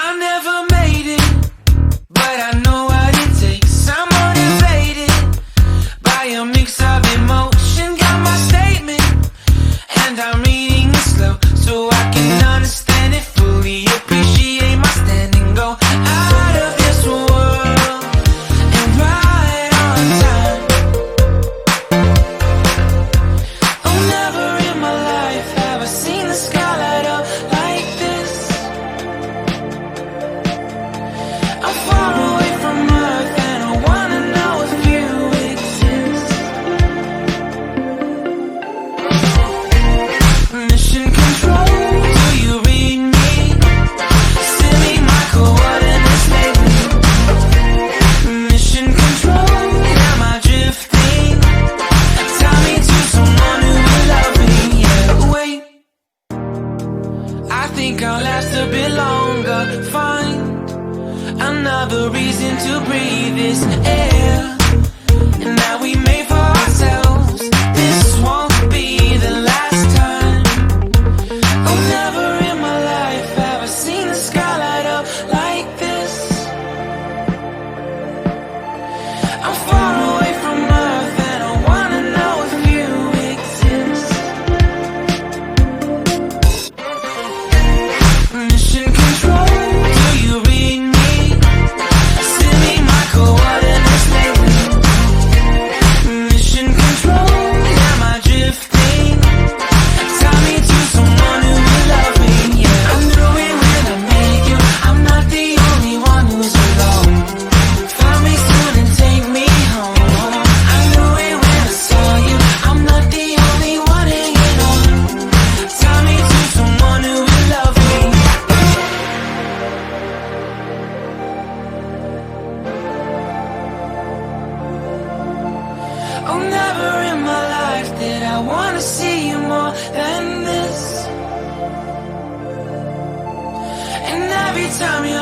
I never made it, but I know what it takes. I'm motivated by a mix of emotion. Got my statement, and I'm reading it slow so I can understand it fully. Appreciate my standing, go out of this world and right on time. Oh, never in my life have I seen the sky light up like this. I'm far away from Earth and I wanna know if you exist. Mission control, do you read me? Send me my coordinates lately. Mission control, am I drifting? Tie me to someone who will love me. Yeah, wait, I think I'll last a bit longer. Find another reason to breathe this air, and that we made for ourselves. This won't be the last time. Oh, never in my life have I seen the sky light up like this. I'm far away from Earth and I wanna know if you exist. Mission control, do you read me? Send me my coordinates lately. Mission control, am I drifting? Tie me to someone who will love me. Yeah, I knew it when I met you. I'm not the only one who's alone. Find me soon and take me home. I knew it when I saw you. I'm not the only one hanging on. Tie me to someone who will love me. Oh, never in my life did I wanna see you more than this. And every time you